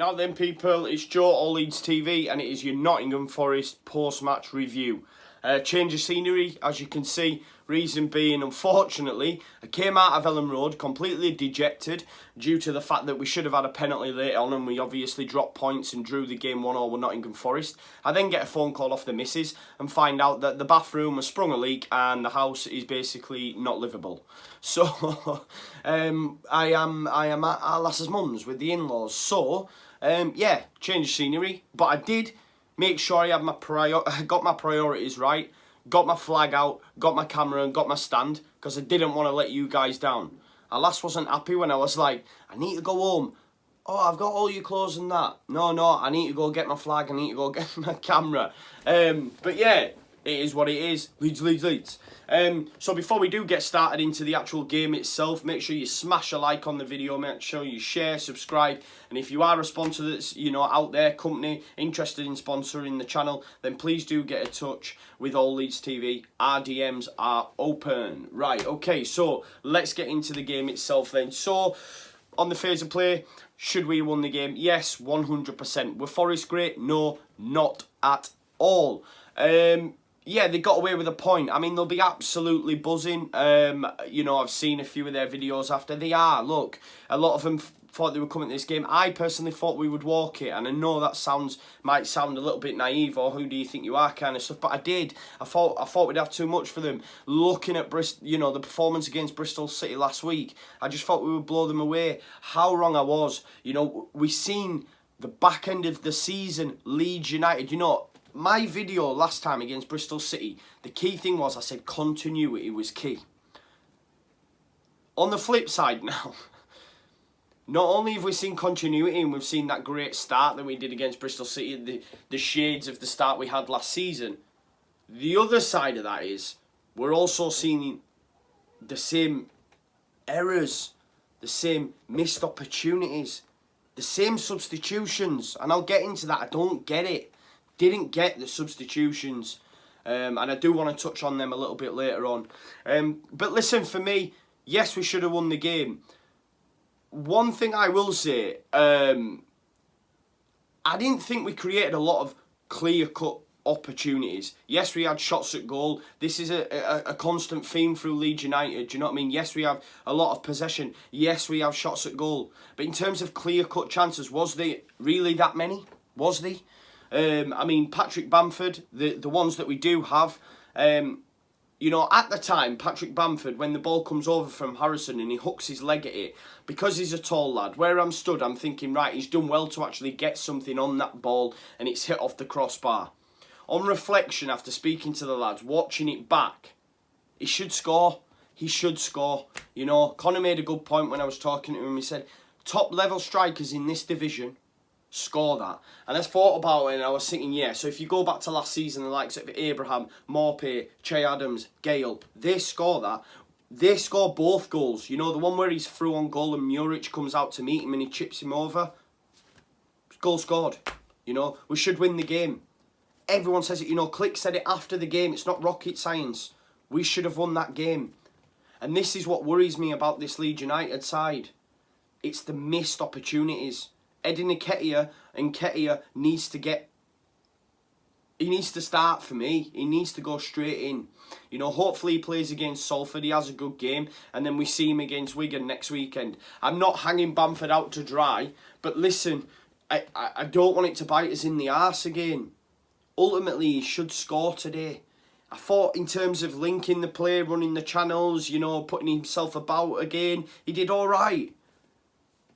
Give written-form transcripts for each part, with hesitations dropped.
Now then, people, it's Joe, Leeds TV, and it is your Nottingham Forest post-match review. Change of scenery, as you can see. Reason being, unfortunately, I came out of Ellen Road completely dejected due to the fact that we should have had a penalty later on, and we obviously dropped points and drew the game 1-0 with Nottingham Forest. I then get a phone call off the missus and find out that the bathroom has sprung a leak and the house is basically not livable. So I am at our lass's mum's with the in-laws. So yeah, change of scenery, but I did make sure I had got my priorities right. Got my flag out, got my camera and got my stand, because I didn't want to let you guys down. I last wasn't happy when I was like, I need to go home. Oh, I've got all your clothes and that. No, I need to go get my flag, I need to go get my camera. But yeah, it is what it is. Leeds. So before we do get started into the actual game itself, make sure you smash a like on the video, make sure you share, subscribe, and if you are a sponsor that's, out there, company, interested in sponsoring the channel, then please do get in touch with All Leeds TV. Our DMs are open. Right, okay, so let's get into the game itself then. So, on the phase of play, should we have won the game? Yes, 100%. Were Forest great? No, not at all. Yeah, they got away with a point. I mean, they'll be absolutely buzzing. I've seen a few of their videos after. They are, look, a lot of them thought they were coming to this game. I personally thought we would walk it, and I know that might sound a little bit naive, or who do you think you are kind of stuff, but I did. I thought we'd have too much for them. Looking at the performance against Bristol City last week, I just thought we would blow them away. How wrong I was. We seen the back end of the season, Leeds United, my video last time against Bristol City, the key thing was I said continuity was key. On the flip side now, not only have we seen continuity and we've seen that great start that we did against Bristol City, the shades of the start we had last season, the other side of that is we're also seeing the same errors, the same missed opportunities, the same substitutions, and I'll get into that. I don't get it. Didn't get the substitutions, and I do want to touch on them a little bit later on. But listen, for me, yes, we should have won the game. One thing I will say, I didn't think we created a lot of clear-cut opportunities. Yes, we had shots at goal. This is a constant theme through Leeds United. Do you know what I mean? Yes, we have a lot of possession. Yes, we have shots at goal. But in terms of clear-cut chances, was there really that many? Was there? I mean, Patrick Bamford, the ones that we do have, at the time, Patrick Bamford, when the ball comes over from Harrison and he hooks his leg at it, because he's a tall lad, where I'm stood, I'm thinking, right, he's done well to actually get something on that ball and it's hit off the crossbar. On reflection, after speaking to the lads, watching it back, he should score. He should score. Conor made a good point when I was talking to him. He said, top-level strikers in this division score that. And I thought about it and I was thinking, yeah, so if you go back to last season, the likes of Abraham, Morpay, Che Adams, Gale, they score that. They score both goals. The one where he's through on goal and Marriot comes out to meet him and he chips him over. Goal scored. We should win the game. Everyone says it. Click said it after the game. It's not rocket science. We should have won that game. And this is what worries me about this Leeds United side. It's the missed opportunities. Eddie Nketiah needs to start for me. He needs to go straight in. Hopefully he plays against Salford. He has a good game. And then we see him against Wigan next weekend. I'm not hanging Bamford out to dry. But listen, I don't want it to bite us in the arse again. Ultimately, he should score today. I thought in terms of linking the play, running the channels, putting himself about again, he did all right.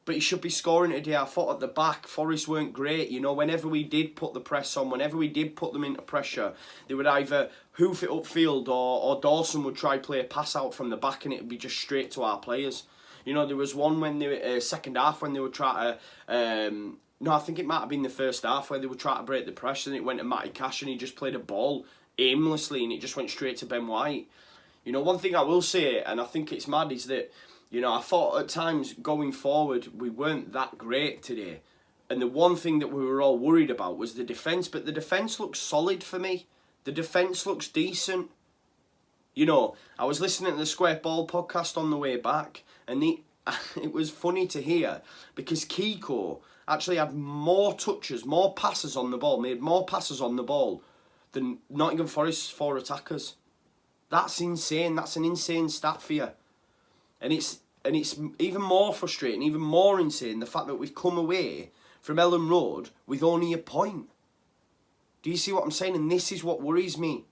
But he should be scoring today. I thought at the back, Forest weren't great. Whenever we did put the press on, whenever we did put them into pressure, they would either hoof it upfield or Dawson would try play a pass out from the back and it would be just straight to our players. There was one when they second half when they would try to... no, I think it might have been the first half where they would try to break the press and it went to Matty Cash and he just played a ball aimlessly and it just went straight to Ben White. One thing I will say, and I think it's mad, is that I thought at times going forward we weren't that great today. And the one thing that we were all worried about was the defence. But the defence looks solid for me. The defence looks decent. I was listening to the Square Ball podcast on the way back. And it was funny to hear. Because Kiko actually had more touches, more passes on the ball, made more passes on the ball than Nottingham Forest's 4 attackers. That's insane. That's an insane stat for you. And it's even more frustrating, even more insane, the fact that we've come away from Ellen Road with only a point. Do you see what I'm saying? And this is what worries me.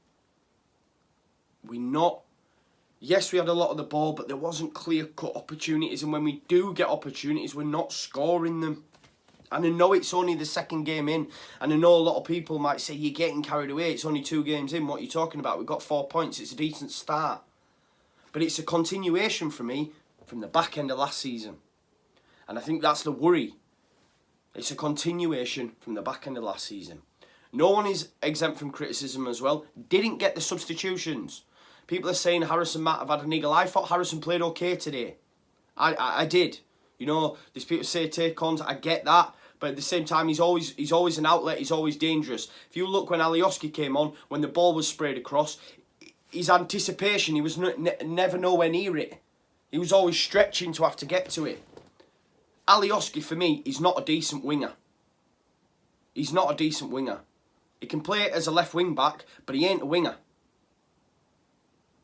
Yes, we had a lot of the ball, but there wasn't clear-cut opportunities. And when we do get opportunities, we're not scoring them. And I know it's only the second game in. And I know a lot of people might say, you're getting carried away. It's only 2 games in. What are you talking about? We've got 4 points. It's a decent start. But it's a continuation for me from the back end of last season. And I think that's the worry. It's a continuation from the back end of last season. No one is exempt from criticism as well. Didn't get the substitutions. People are saying Harrison Matt have had a niggle. I thought Harrison played okay today. I did. You know, there's people say take-ons. I get that. But at the same time, he's always an outlet. He's always dangerous. If you look when Alioski came on, when the ball was sprayed across, his anticipation, he was never nowhere near it. He was always stretching to have to get to it. Alioski, for me, is not a decent winger. He's not a decent winger. He can play as a left wing back, but he ain't a winger.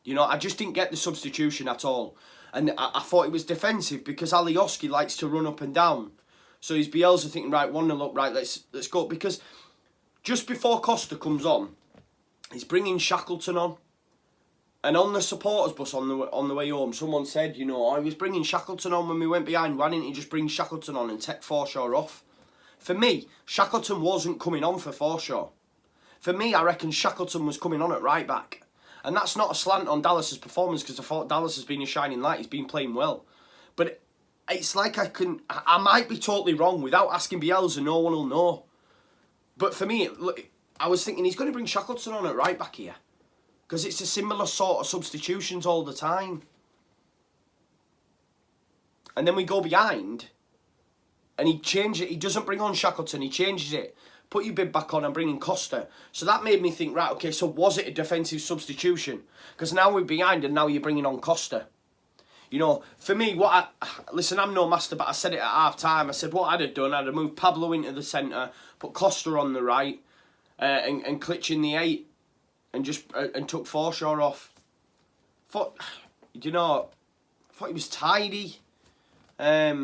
You know, I just didn't get the substitution at all. And I thought it was defensive because Alioski likes to run up and down. So his Bielsa thinking, right, 1-0 up, right, let's go. Because just before Costa comes on, he's bringing Shackleton on. And on the supporters bus on the way home, someone said, you know, I was bringing Shackleton on when we went behind. Why didn't he just bring Shackleton on and take Forshaw off? For me, Shackleton wasn't coming on for Forshaw. For me, I reckon Shackleton was coming on at right back. And that's not a slant on Dallas's performance because I thought Dallas has been a shining light. He's been playing well. But it's like I might be totally wrong. Without asking Bielsa, no one will know. But for me, I was thinking he's going to bring Shackleton on at right back here. Because it's a similar sort of substitutions all the time. And then we go behind. And he changes it. He doesn't bring on Shackleton. He changes it. Put your bid back on and bring in Costa. So that made me think, right, okay, so was it a defensive substitution? Because now we're behind and now you're bringing on Costa. You know, for me, listen, I'm no master, but I said it at half-time. I said what I'd have done, I'd have moved Pablo into the centre, put Costa on the right, and Klitsch in the 8. And took Forshaw off. I thought he was tidy. But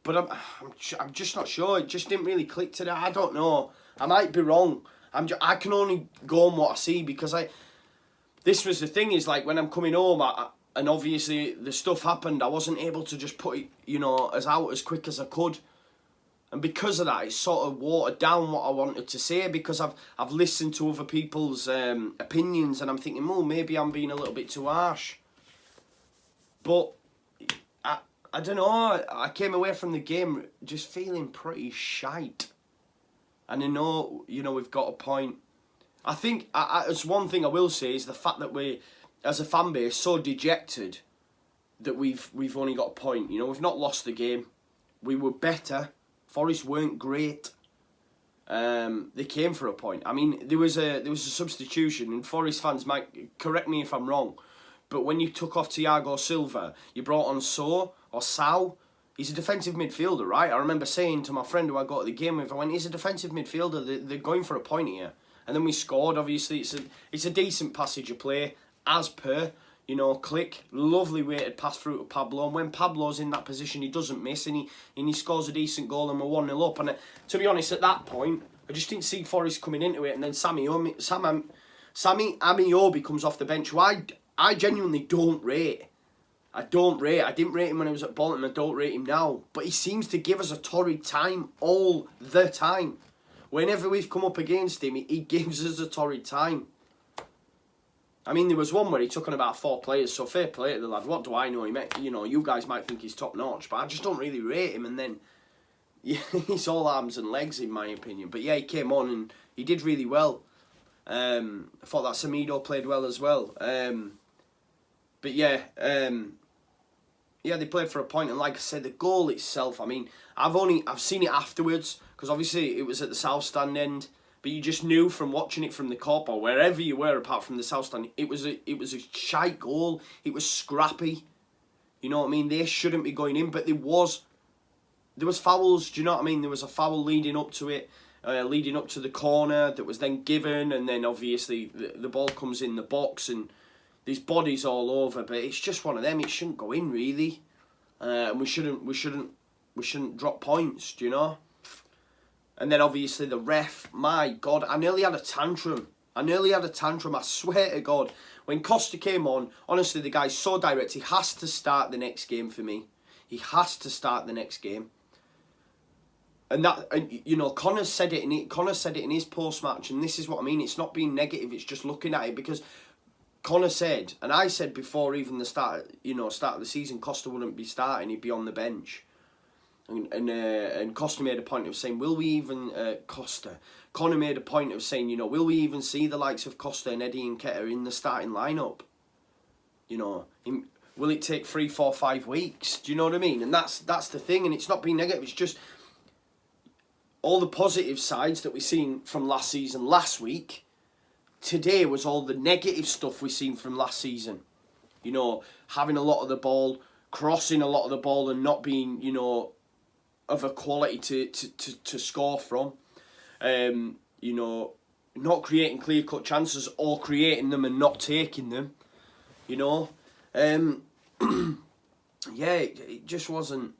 I'm just not sure. It just didn't really click today. I don't know. I might be wrong. I can only go on what I see because this was the thing is like when I'm coming home and obviously the stuff happened. I wasn't able to just put it as out as quick as I could. And because of that, it's sort of watered down what I wanted to say because I've listened to other people's opinions and I'm thinking, oh, maybe I'm being a little bit too harsh. But I don't know. I came away from the game just feeling pretty shite. And I know, we've got a point. I think it's one thing I will say is the fact that we, as a fan base, so dejected that we've only got a point. We've not lost the game. We were better. Forest weren't great. They came for a point. I mean, there was a substitution, and Forest fans might correct me if I'm wrong, but when you took off Thiago Silva, you brought on Sau. He's a defensive midfielder, right? I remember saying to my friend who I got at the game with, I went, he's a defensive midfielder. They're going for a point here, and then we scored. Obviously, it's a decent passage of play as per. Click, lovely weighted pass through to Pablo. And when Pablo's in that position, he doesn't miss and he scores a decent goal and we're 1-0 up. And to be honest, at that point, I just didn't see Forest coming into it. And then Sammy Amiobi comes off the bench, who I genuinely don't rate. I didn't rate him when I was at Bolton. I don't rate him now. But he seems to give us a torrid time all the time. Whenever we've come up against him, he gives us a torrid time. I mean, there was one where he took on about 4 players, so fair play to the lad. What do I know? You guys might think he's top notch, but I just don't really rate him. And then, he's all arms and legs, in my opinion. But yeah, he came on and he did really well. I thought that Semedo played well as well. But yeah, they played for a point. And like I said, the goal itself, I mean, I've seen it afterwards because obviously it was at the South Stand end. But you just knew from watching it from the Corp or wherever you were, apart from the South Stand, it was a shite goal. It was scrappy. You know what I mean? They shouldn't be going in, but there was there was fouls, do you know what I mean? There was a foul leading up to it, leading up to the corner that was then given, and then obviously the ball comes in the box and there's bodies all over, but it's just one of them. It shouldn't go in, really. And we shouldn't drop points, do you know? And then obviously the ref, my God, I nearly had a tantrum. I swear to God. When Costa came on, honestly, the guy's so direct. He has to start the next game for me. He has to start the next game. And that, and you know, Conor said it in his post-match, and this is what I mean. It's not being negative. It's just looking at it, because Conor said, and I said before even the start of the season, Costa wouldn't be starting. He'd be on the bench. And Costa made a point of saying, will we even Conor made a point of saying, you know, will we even see the likes of Costa and Eddie Nketiah in the starting lineup? You know, will it take 3, 4, 5 weeks? Do you know what I mean? And that's the thing. And it's not being negative. It's just all the positive sides that we've seen from last season, last week. Today was all the negative stuff we've seen from last season. You know, having a lot of the ball, crossing a lot of the ball, and not being, you know, of a quality to score from. You know, not creating clear-cut chances, or creating them and not taking them. You know, yeah, it just wasn't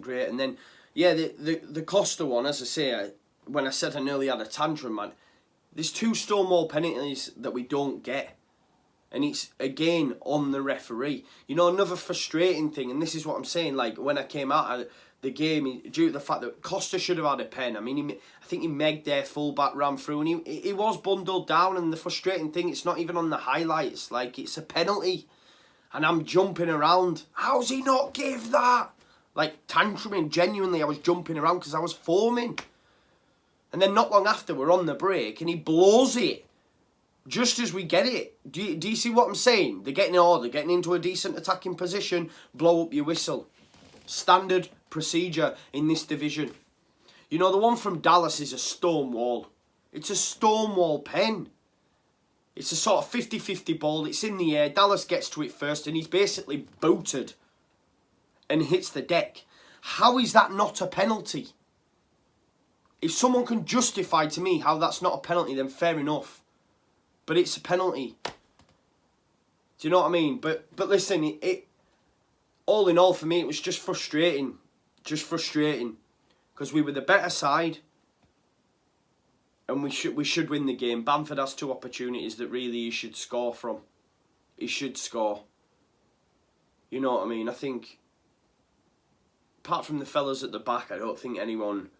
great. And then, yeah, the Costa one, as I say, when I said I nearly had a tantrum, man, there's 2 Stonewall penalties that we don't get. And it's, again, on the referee. You know, another frustrating thing, and this is what I'm saying, like, when I came out of the game, due to the fact that Costa should have had a pen. I mean, I think he megged their full-back, ran through, and he was bundled down, and the frustrating thing, it's not even on the highlights. Like, it's a penalty, and I'm jumping around. How's he not give that? Like, tantruming, genuinely, I was jumping around because I was foaming. And then not long after, we're on the break, and he blows it. Just as we get it. Do you see what I'm saying? They're getting into a decent attacking position, blow up your whistle. Standard procedure in this division. You know, the one from Dallas is a Stonewall. It's a Stonewall pen. It's a sort of 50-50 ball. It's in the air. Dallas gets to it first, and he's basically booted and hits the deck. How is that not a penalty? If someone can justify to me how that's not a penalty, then fair enough. But it's a penalty. Do you know what I mean? But listen, it all in all, for me, it was just frustrating. Just frustrating. Because we were the better side. And we should win the game. Bamford has 2 opportunities that really he should score from. He should score. You know what I mean? I think, apart from the fellas at the back, I don't think anyone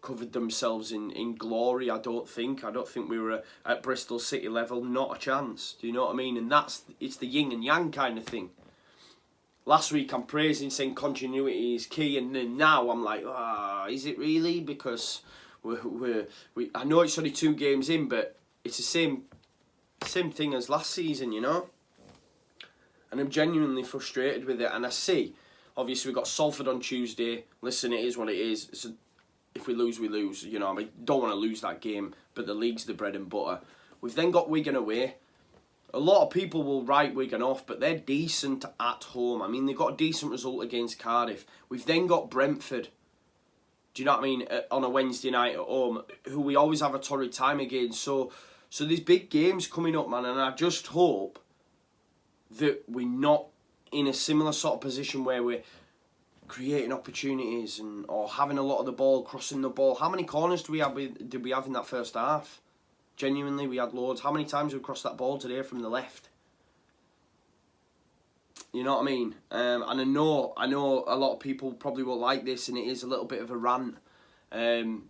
covered themselves in glory. I don't think we were at Bristol City level. Not a chance. Do you know what I mean? And it's the yin and yang kind of thing. Last week I'm praising, saying continuity is key, and then now I'm like, is it really? Because I know it's only 2 games in, but it's the same thing as last season, you know. And I'm genuinely frustrated with it. And I see, obviously we got Salford on Tuesday. Listen, it is what it is. If we lose, we lose. You know, I don't want to lose that game, but the league's the bread and butter. We've then got Wigan away. A lot of people will write Wigan off, but they're decent at home. I mean, they got a decent result against Cardiff. We've then got Brentford. Do you know what I mean? On a Wednesday night at home, who we always have a torrid time against. So there's big games coming up, man, and I just hope that we're not in a similar sort of position where we're creating opportunities or having a lot of the ball, crossing the ball. How many corners did we have in that first half? Genuinely, we had loads. How many times have we crossed that ball today from the left? You know what I mean? And I know a lot of people probably will like this, and it is a little bit of a rant. And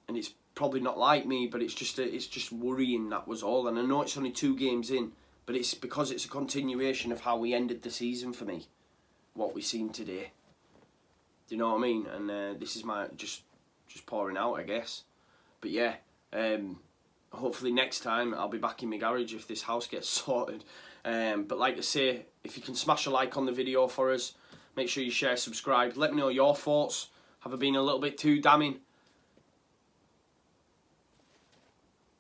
it's probably not like me, but it's just worrying, that was all. And I know it's only 2 games in, but it's because it's a continuation of how we ended the season for me. What we've seen today. Do you know what I mean? And this is my just pouring out, I guess. But yeah, hopefully next time I'll be back in my garage if this house gets sorted. But like I say, if you can smash a like on the video for us, make sure you share, subscribe. Let me know your thoughts. Have I been a little bit too damning?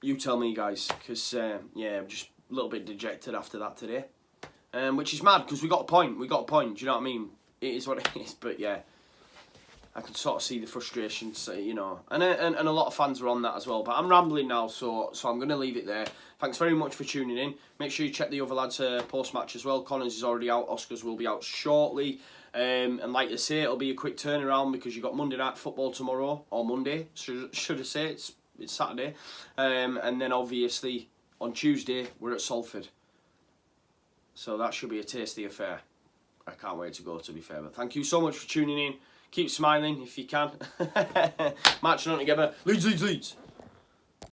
You tell me, guys, because yeah, I'm just a little bit dejected after that today. Which is mad, because we got a point. Do you know what I mean? It is what it is, but yeah. I could sort of see the frustration, you know, and a lot of fans are on that as well. But I'm rambling now, so I'm going to leave it there. Thanks very much for tuning in. Make sure you check the other lads' post-match as well. Conor's is already out. Oscar's will be out shortly. And like I say, it'll be a quick turnaround because you've got Monday Night Football tomorrow, or Monday, should I say. It's Saturday. And then obviously on Tuesday, we're at Salford. So that should be a tasty affair. I can't wait to go, to be fair. But thank you so much for tuning in. Keep smiling if you can. Marching on together. Leeds, Leeds, Leeds.